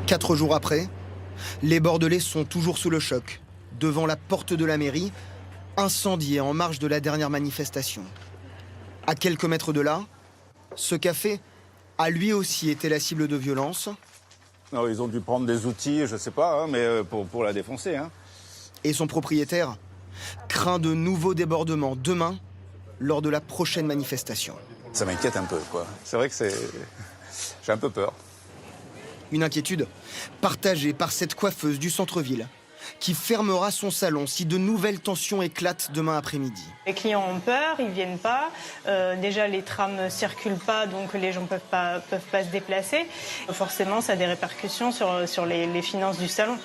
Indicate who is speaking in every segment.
Speaker 1: 4 jours après, les Bordelais sont toujours sous le choc, devant la porte de la mairie, incendiée en marge de la dernière manifestation. À quelques mètres de là, ce café a lui aussi été la cible de violences.
Speaker 2: Non, ils ont dû prendre des outils, je sais pas, hein, mais pour la défoncer. Hein.
Speaker 1: Et son propriétaire craint de nouveaux débordements demain lors de la prochaine manifestation.
Speaker 2: Ça m'inquiète un peu, quoi. C'est vrai que j'ai un peu peur.
Speaker 1: Une inquiétude partagée par cette coiffeuse du centre-ville qui fermera son salon si de nouvelles tensions éclatent demain après-midi.
Speaker 3: Les clients ont peur, ils viennent pas. Déjà, les trams ne circulent pas, donc les gens peuvent pas se déplacer. Forcément, ça a des répercussions sur les finances du salon.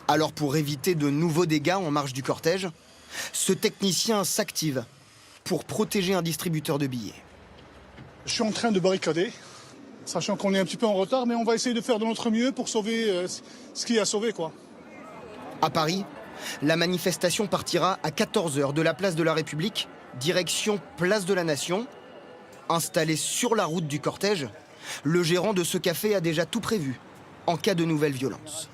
Speaker 1: Alors pour éviter de nouveaux dégâts en marge du cortège, ce technicien s'active pour protéger un distributeur de billets.
Speaker 4: Je suis en train de barricader, sachant qu'on est un petit peu en retard, mais on va essayer de faire de notre mieux pour sauver ce qu'il y a à sauver, quoi.
Speaker 1: À Paris, la manifestation partira à 14 h de la place de la République, direction Place de la Nation. Installé sur la route du cortège, le gérant de ce café a déjà tout prévu en cas de nouvelles violences.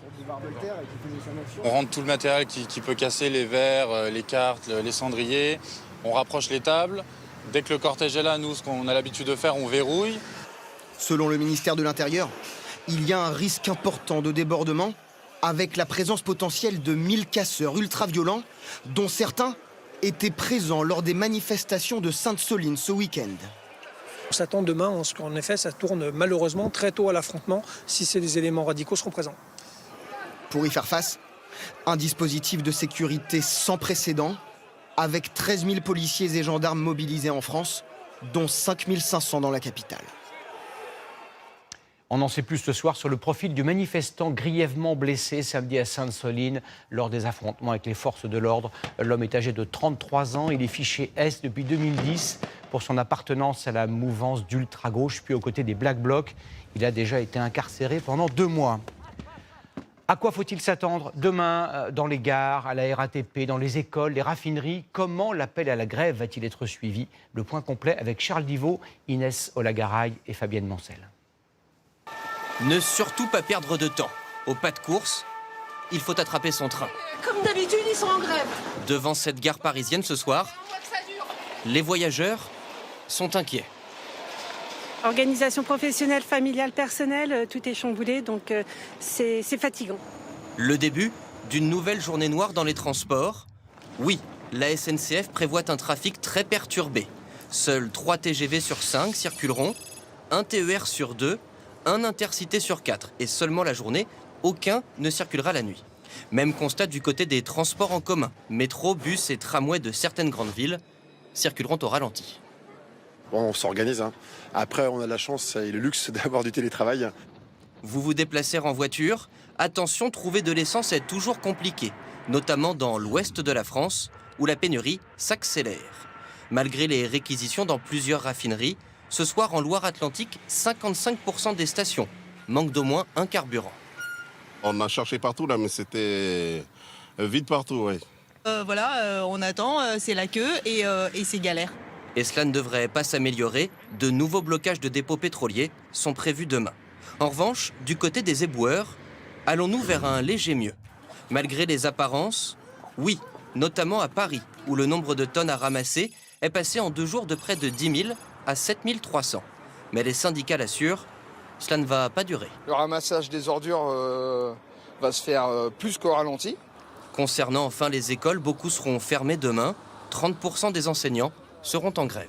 Speaker 5: On rentre tout le matériel qui peut casser, les verres, les cartes, les cendriers. On rapproche les tables. Dès que le cortège est là, nous, ce qu'on a l'habitude de faire, on verrouille.
Speaker 1: Selon le ministère de l'Intérieur, il y a un risque important de débordement avec la présence potentielle de 1000 casseurs ultra-violents, dont certains étaient présents lors des manifestations de Sainte-Soline ce week-end.
Speaker 6: On s'attend demain à ce qu'en effet, ça tourne malheureusement très tôt à l'affrontement si les éléments radicaux seront présents.
Speaker 1: Pour y faire face, un dispositif de sécurité sans précédent, avec 13 000 policiers et gendarmes mobilisés en France, dont 5 500 dans la capitale.
Speaker 7: On en sait plus ce soir sur le profil du manifestant grièvement blessé samedi à Sainte-Soline lors des affrontements avec les forces de l'ordre. L'homme est âgé de 33 ans, il est fiché S depuis 2010 pour son appartenance à la mouvance d'ultra-gauche, puis aux côtés des Black Blocs. Il a déjà été incarcéré pendant 2 mois. À quoi faut-il s'attendre demain dans les gares, à la RATP, dans les écoles, les raffineries? Comment l'appel à la grève va-t-il être suivi? Le point complet avec Charles Divot, Inès Olagaray et Fabienne Mancel.
Speaker 8: Ne surtout pas perdre de temps. Au pas de course, il faut attraper son train.
Speaker 9: Comme d'habitude, ils sont en grève.
Speaker 8: Devant cette gare parisienne ce soir, les voyageurs sont inquiets.
Speaker 9: Organisation professionnelle, familiale, personnelle, tout est chamboulé, donc c'est fatigant.
Speaker 8: Le début d'une nouvelle journée noire dans les transports. Oui, la SNCF prévoit un trafic très perturbé. Seuls 3 TGV sur 5 circuleront, 1 TER sur 2, 1 Intercité sur 4. Et seulement la journée, aucun ne circulera la nuit. Même constat du côté des transports en commun. Métro, bus et tramways de certaines grandes villes circuleront au ralenti.
Speaker 10: Bon, on s'organise. Hein. Après, on a la chance et le luxe d'avoir du télétravail.
Speaker 8: Vous vous déplacez en voiture? Attention, trouver de l'essence est toujours compliqué, notamment dans l'ouest de la France, où la pénurie s'accélère. Malgré les réquisitions dans plusieurs raffineries, ce soir en Loire-Atlantique, 55% des stations manquent d'au moins un carburant.
Speaker 11: On a cherché partout là, mais c'était vide partout, oui.
Speaker 12: On attend, c'est la queue et c'est galère.
Speaker 8: Et cela ne devrait pas s'améliorer. De nouveaux blocages de dépôts pétroliers sont prévus demain. En revanche, du côté des éboueurs, allons-nous vers un léger mieux? Malgré les apparences, oui, notamment à Paris, où le nombre de tonnes à ramasser est passé en 2 jours de près de 10 000 à 7 300. Mais les syndicats l'assurent, cela ne va pas durer.
Speaker 13: Le ramassage des ordures va se faire plus qu'au ralenti.
Speaker 8: Concernant enfin les écoles, beaucoup seront fermées demain. 30% des enseignants seront en grève.